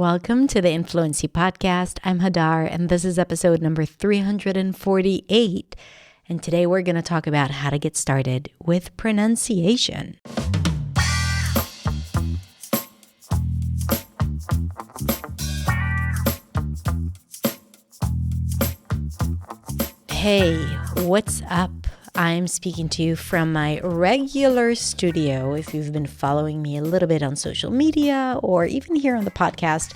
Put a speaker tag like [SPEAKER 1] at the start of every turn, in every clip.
[SPEAKER 1] Welcome to the Influency Podcast. I'm Hadar, and this is episode number 348. And today we're going to talk about how to get started with pronunciation. Hey, what's up? I'm speaking to you from my regular studio. If you've been following me a little bit on social media or even here on the podcast,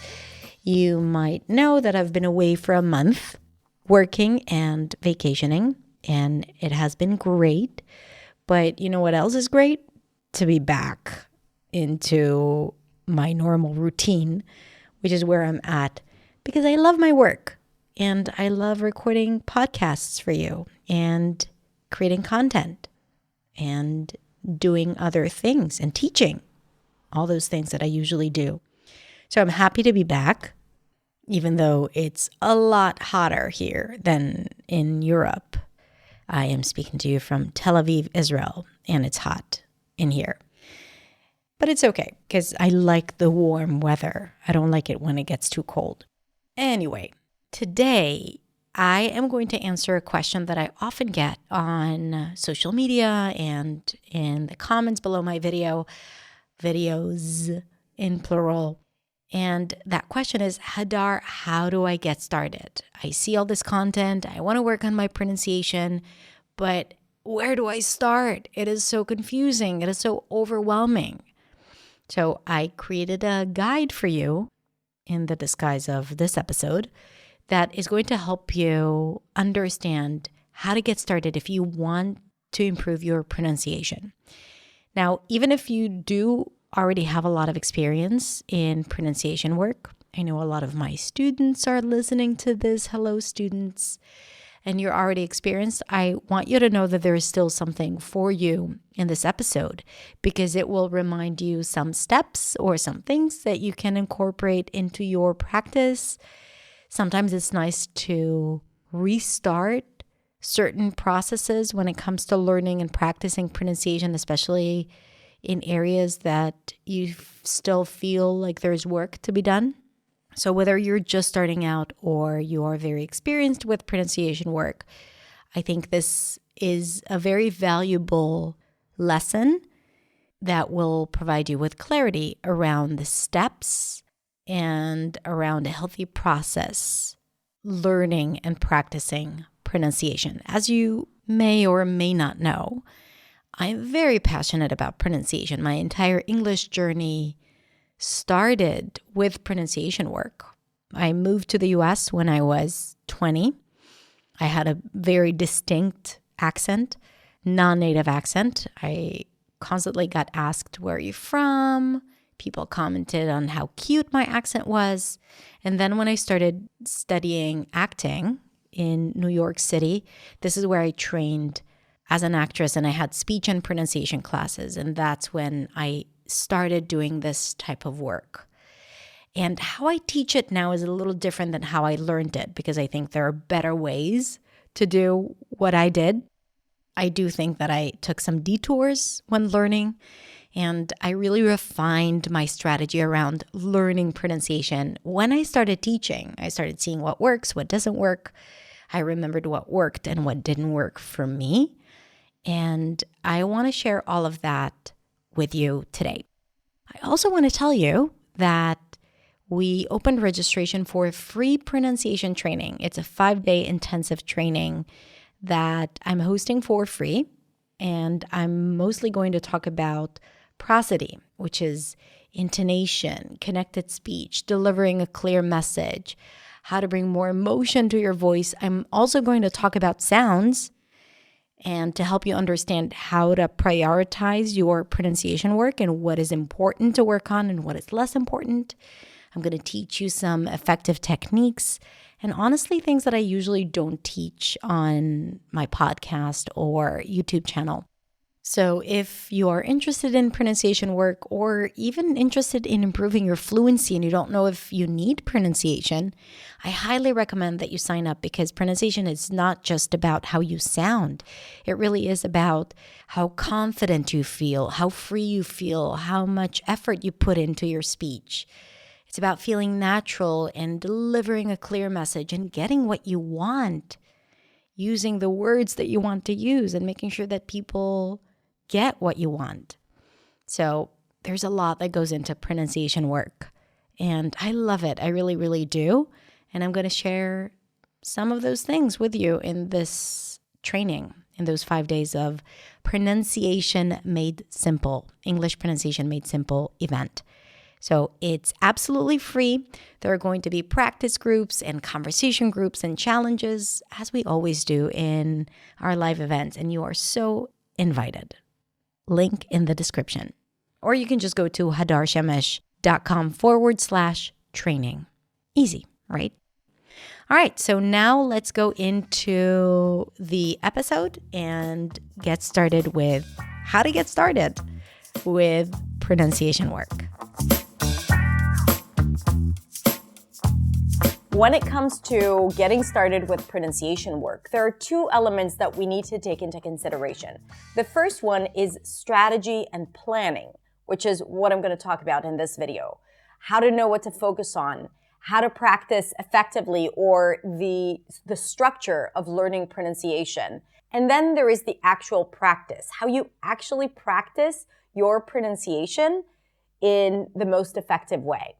[SPEAKER 1] you might know that I've been away for a month working and vacationing, and it has been great. But you know what else is great? To be back into my normal routine, which is where I'm at, because I love my work and I love recording podcasts for you and creating content and doing other things and teaching, all those things that I usually do. So I'm happy to be back, even though it's a lot hotter here than in Europe. I am speaking to you from Tel Aviv, Israel, and it's hot in here. But it's okay, because I like the warm weather. I don't like it when it gets too cold. Anyway, today I am going to answer a question that I often get on social media and in the comments below my videos in plural. And that question is, Hadar, how do I get started? I see all this content. I want to work on my pronunciation, but where do I start? It is so confusing. It is so overwhelming. So I created a guide for you in the disguise of this episode that is going to help you understand how to get started if you want to improve your pronunciation. Now, even if you do already have a lot of experience in pronunciation work, I know a lot of my students are listening to this. Hello, students. And you're already experienced. I want you to know that there is still something for you in this episode, because it will remind you some steps or some things that you can incorporate into your practice. Sometimes it's nice to restart certain processes when it comes to learning and practicing pronunciation, especially in areas that you still feel like there's work to be done. So whether you're just starting out or you are very experienced with pronunciation work, I think this is a very valuable lesson that will provide you with clarity around the steps and around a healthy process, learning and practicing pronunciation. As you may or may not know, I'm very passionate about pronunciation. My entire English journey started with pronunciation work. I moved to the US when I was 20. I had a very distinct accent, non-native accent. I constantly got asked, "Where are you from?" People commented on how cute my accent was. And then when I started studying acting in New York City, this is where I trained as an actress, and I had speech and pronunciation classes. And that's when I started doing this type of work. And how I teach it now is a little different than how I learned it, because I think there are better ways to do what I did. I do think that I took some detours when learning, and I really refined my strategy around learning pronunciation. When I started teaching, I started seeing what works, what doesn't work. I remembered what worked and what didn't work for me. And I want to share all of that with you today. I also want to tell you that we opened registration for free pronunciation training. It's a 5-day intensive training that I'm hosting for free. And I'm mostly going to talk about prosody, which is intonation, connected speech, delivering a clear message, how to bring more emotion to your voice. I'm also going to talk about sounds and to help you understand how to prioritize your pronunciation work and what is important to work on and what is less important. I'm going to teach you some effective techniques and honestly things that I usually don't teach on my podcast or YouTube channel. So if you are interested in pronunciation work or even interested in improving your fluency and you don't know if you need pronunciation, I highly recommend that you sign up, because pronunciation is not just about how you sound. It really is about how confident you feel, how free you feel, how much effort you put into your speech. It's about feeling natural and delivering a clear message and getting what you want, using the words that you want to use and making sure that people get what you want. So there's a lot that goes into pronunciation work, and I love it. I really, really do. And I'm going to share some of those things with you in this training, in those 5 days of Pronunciation Made Simple, English Pronunciation Made Simple event. So it's absolutely free. There are going to be practice groups and conversation groups and challenges, as we always do in our live events, and you are so invited. Link in the description. Or you can just go to hadarshamesh.com/training. Easy, right? All right, so now let's go into the episode and get started with how to get started with pronunciation work.
[SPEAKER 2] When it comes to getting started with pronunciation work, there are two elements that we need to take into consideration. The first one is strategy and planning, which is what I'm going to talk about in this video. How to know what to focus on, how to practice effectively, or the structure of learning pronunciation. And then there is the actual practice, how you actually practice your pronunciation in the most effective way.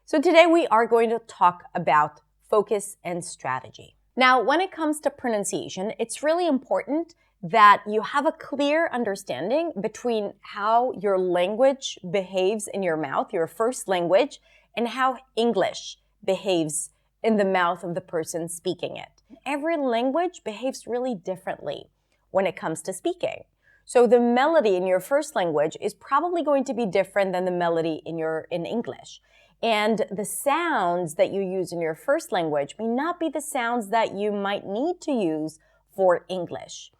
[SPEAKER 2] So today we are going to talk about focus and strategy. Now, when it comes to pronunciation, it's really important that you have a clear understanding between how your language behaves in your mouth, your first language, and how English behaves in the mouth of the person speaking it. Every language behaves really differently when it comes to speaking. So the melody in your first language is probably going to be different than the melody in English. And the sounds that you use in your first language may not be the sounds that you might need to use for English.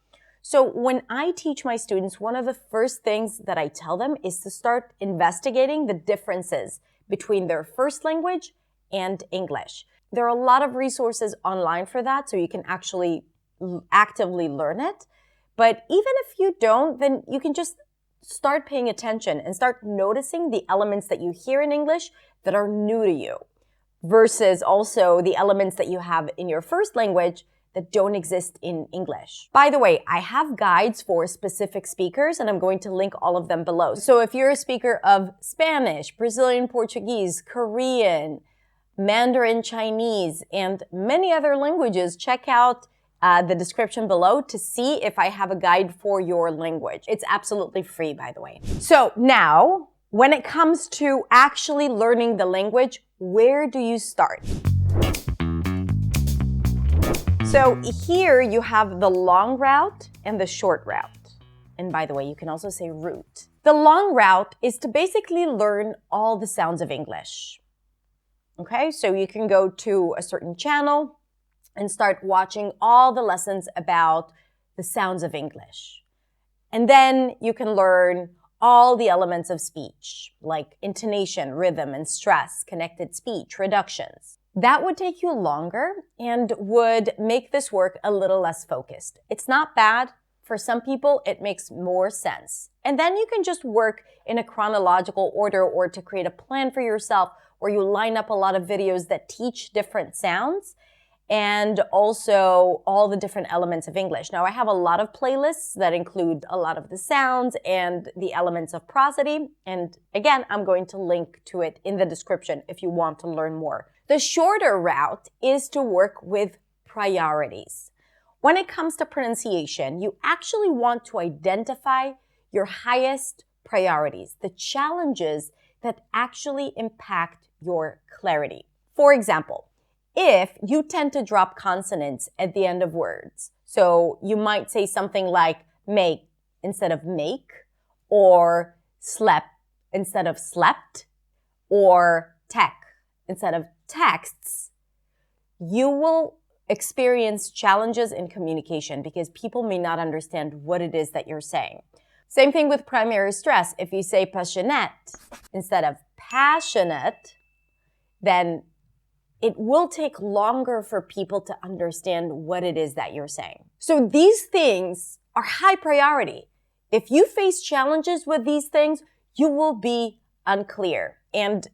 [SPEAKER 2] So when I teach my students, one of the first things that I tell them is to start investigating the differences between their first language and English. There are a lot of resources online for that, so you can actually actively learn it. But even if you don't, then you can just start paying attention and start noticing the elements that you hear in English that are new to you versus also the elements that you have in your first language that don't exist in English. By the way, I have guides for specific speakers, and I'm going to link all of them below. So if you're a speaker of Spanish, Brazilian Portuguese, Korean, Mandarin Chinese, and many other languages, check out the description below to see if I have a guide for your language. It's absolutely free, by the way. So now, when it comes to actually learning the language, where do you start? So here you have the long route and the short route. And by the way, you can also say route. The long route is to basically learn all the sounds of English. Okay, so you can go to a certain channel and start watching all the lessons about the sounds of English. And then you can learn all the elements of speech, like intonation, rhythm, and stress, connected speech, reductions. That would take you longer and would make this work a little less focused. It's not bad. For some people, it makes more sense. And then you can just work in a chronological order or to create a plan for yourself where you line up a lot of videos that teach different sounds and also all the different elements of English. Now, I have a lot of playlists that include a lot of the sounds and the elements of prosody. And again, I'm going to link to it in the description if you want to learn more. The shorter route is to work with priorities. When it comes to pronunciation, you actually want to identify your highest priorities, the challenges that actually impact your clarity. For example, if you tend to drop consonants at the end of words, so you might say something like make instead of make, or slept instead of slept, or tech instead of texts, you will experience challenges in communication because people may not understand what it is that you're saying. Same thing with primary stress. If you say passionate instead of passionate, then it will take longer for people to understand what it is that you're saying. So these things are high priority. If you face challenges with these things, you will be unclear. And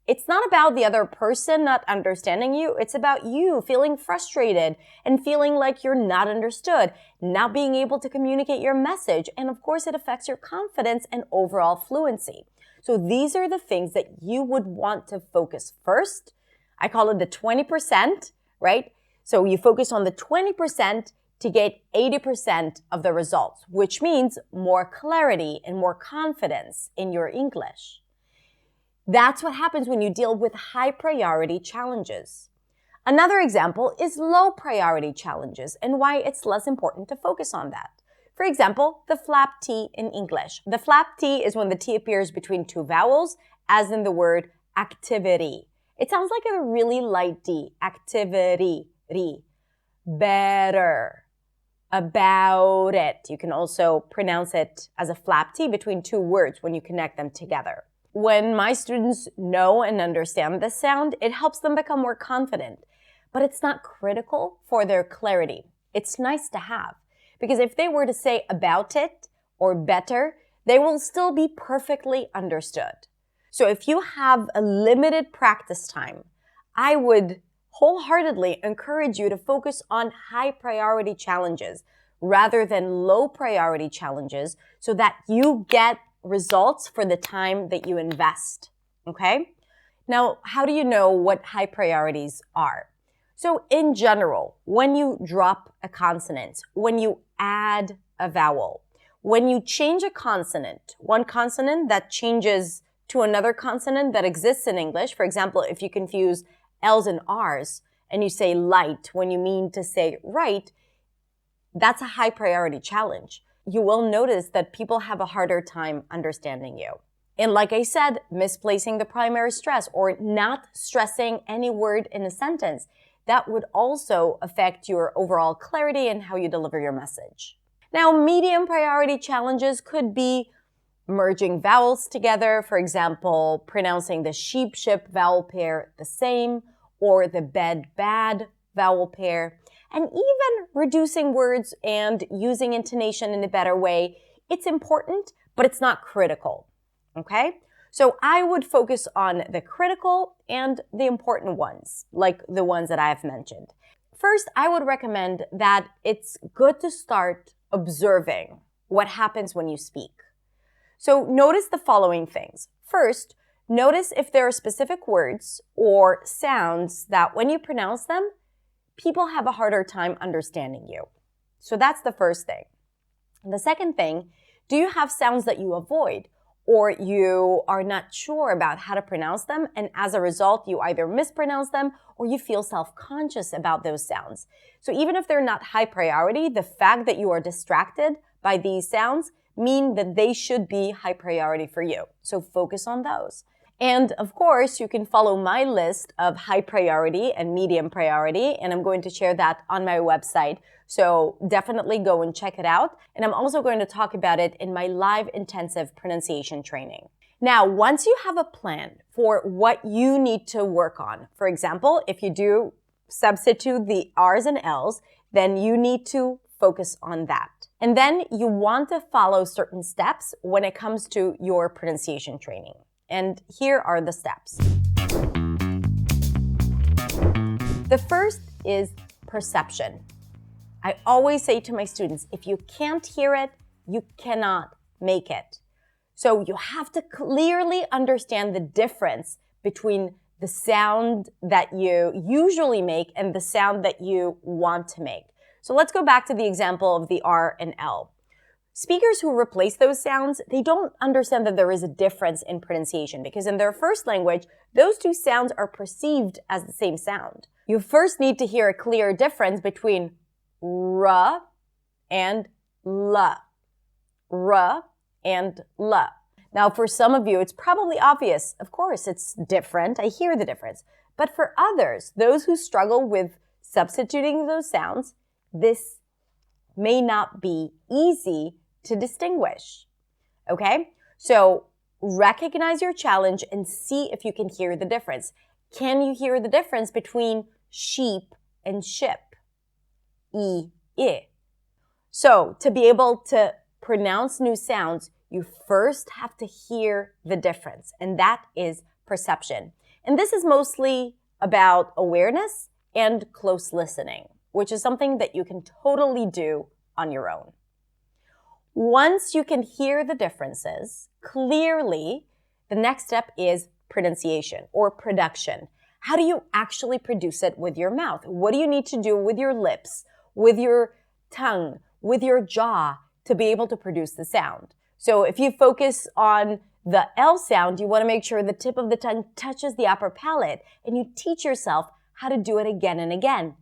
[SPEAKER 2] It's not about the other person not understanding you. It's about you feeling frustrated and feeling like you're not understood, not being able to communicate your message. And of course, it affects your confidence and overall fluency. So these are the things that you would want to focus first. I call it the 20%, right? So you focus on the 20% to get 80% of the results, which means more clarity and more confidence in your English. That's what happens when you deal with high priority challenges. Another example is low priority challenges and why it's less important to focus on that. For example, the flap T in English. The flap T is when the T appears between two vowels, as in the word activity. It sounds like a really light D. Activity. Ri. Better. About it. You can also pronounce it as a flap T between two words when you connect them together. When my students know and understand this sound, it helps them become more confident. But it's not critical for their clarity. It's nice to have. Because if they were to say about it or better, they will still be perfectly understood. So if you have a limited practice time, I would wholeheartedly encourage you to focus on high priority challenges rather than low priority challenges so that you get results for the time that you invest, okay? Now, how do you know what high priorities are? So in general, when you drop a consonant, when you add a vowel, when you change a consonant, one consonant that changes to another consonant that exists in English, for example, if you confuse L's and R's and you say light when you mean to say right, that's a high priority challenge. You will notice that people have a harder time understanding you. And like I said, misplacing the primary stress or not stressing any word in a sentence, that would also affect your overall clarity and how you deliver your message. Now, medium priority challenges could be merging vowels together, for example, pronouncing the sheep, ship vowel pair the same, or the bed, bad vowel pair, and even reducing words and using intonation in a better way. It's important, but it's not critical, okay? So I would focus on the critical and the important ones, like the ones that I have mentioned. First, I would recommend that it's good to start observing what happens when you speak. So notice the following things. First, notice if there are specific words or sounds that when you pronounce them, people have a harder time understanding you. So that's the first thing. And the second thing, do you have sounds that you avoid or you are not sure about how to pronounce them, and as a result, you either mispronounce them or you feel self-conscious about those sounds. So even if they're not high priority, the fact that you are distracted by these sounds mean that they should be high priority for you. So focus on those. And of course, you can follow my list of high priority and medium priority, and I'm going to share that on my website. So definitely go and check it out. And I'm also going to talk about it in my live intensive pronunciation training. Now, once you have a plan for what you need to work on, for example, if you do substitute the R's and L's, then you need to focus on that. And then you want to follow certain steps when it comes to your pronunciation training. And here are the steps. The first is perception. I always say to my students, if you can't hear it, you cannot make it. So you have to clearly understand the difference between the sound that you usually make and the sound that you want to make. So let's go back to the example of the R and L. Speakers who replace those sounds, they don't understand that there is a difference in pronunciation because in their first language, those two sounds are perceived as the same sound. You first need to hear a clear difference between R and L. R and L. Now, for some of you, it's probably obvious. Of course, it's different. I hear the difference. But for others, those who struggle with substituting those sounds, this may not be easy to distinguish. Okay? So recognize your challenge and see if you can hear the difference. Can you hear the difference between sheep and ship? I. So to be able to pronounce new sounds, you first have to hear the difference, and that is perception. And this is mostly about awareness and close listening, which is something that you can totally do on your own. Once you can hear the differences clearly, the next step is pronunciation or production. How do you actually produce it with your mouth? What do you need to do with your lips, with your tongue, with your jaw to be able to produce the sound? So if you focus on the L sound, you want to make sure the tip of the tongue touches the upper palate, and you teach yourself how to do it again and again.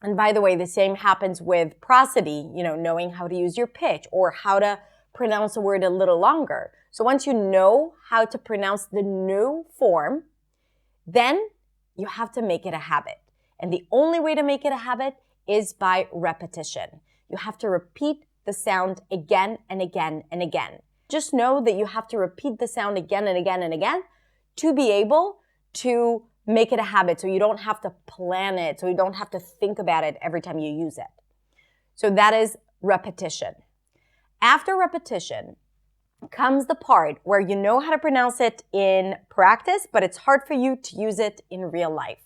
[SPEAKER 2] And by the way, the same happens with prosody, knowing how to use your pitch or how to pronounce a word a little longer. So once you know how to pronounce the new form, then you have to make it a habit. And the only way to make it a habit is by repetition. You have to repeat the sound again and again and again. Just know that you have to repeat the sound again and again and again to be able to make it a habit, so you don't have to plan it, so you don't have to think about it every time you use it. So that is repetition. After repetition comes the part where you know how to pronounce it in practice, but it's hard for you to use it in real life.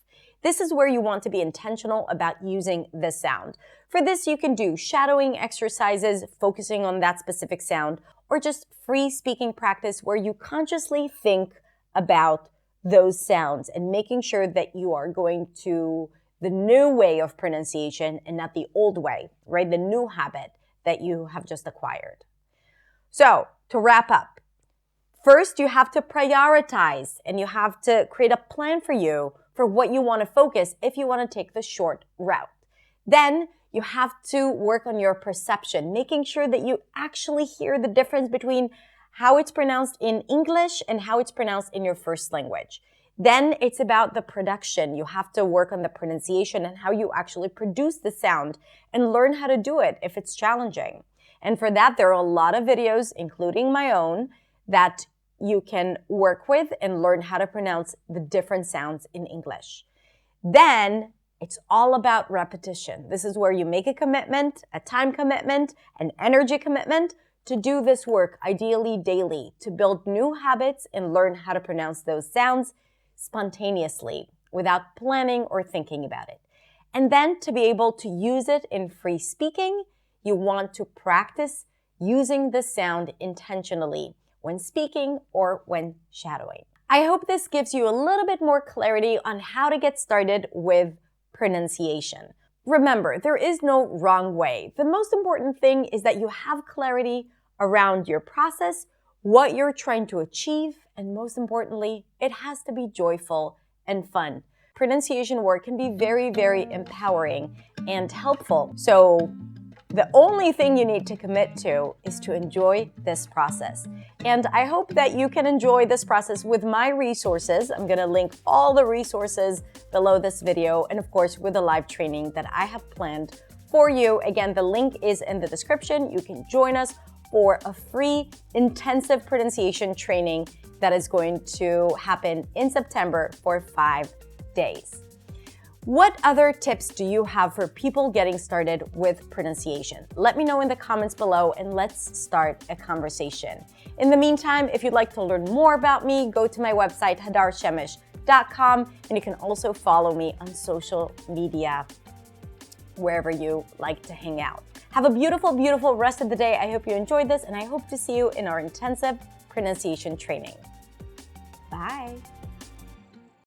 [SPEAKER 2] This is where you want to be intentional about using the sound. For this, you can do shadowing exercises, focusing on that specific sound, or just free speaking practice where you consciously think about those sounds and making sure that you are going to the new way of pronunciation and not the old way, right? The new habit that you have just acquired. So to wrap up, first you have to prioritize and you have to create a plan for you for what you want to focus if you want to take the short route. Then you have to work on your perception, making sure that you actually hear the difference between how it's pronounced in English and how it's pronounced in your first language. Then it's about the production. You have to work on the pronunciation and how you actually produce the sound and learn how to do it if it's challenging. And for that, there are a lot of videos, including my own, that you can work with and learn how to pronounce the different sounds in English. Then it's all about repetition. This is where you make a commitment, a time commitment, an energy commitment to do this work, ideally daily, to build new habits and learn how to pronounce those sounds spontaneously without planning or thinking about it. And then to be able to use it in free speaking, you want to practice using the sound intentionally when speaking or when shadowing. I hope this gives you a little bit more clarity on how to get started with pronunciation. Remember, there is no wrong way. The most important thing is that you have clarity around your process, what you're trying to achieve, and most importantly, it has to be joyful and fun. Pronunciation work can be very, very empowering and helpful. So the only thing you need to commit to is to enjoy this process. And I hope that you can enjoy this process with my resources. I'm going to link all the resources below this video, and of course with the live training that I have planned for you. Again, the link is in the description. You can join us for a free intensive pronunciation training that is going to happen in September for 5 days. What other tips do you have for people getting started with pronunciation? Let me know in the comments below and let's start a conversation. In the meantime, if you'd like to learn more about me, go to my website, hadarshemish.com, and you can also follow me on social media wherever you like to hang out. Have a beautiful, beautiful rest of the day. I hope you enjoyed this, and I hope to see you in our intensive pronunciation training. Bye.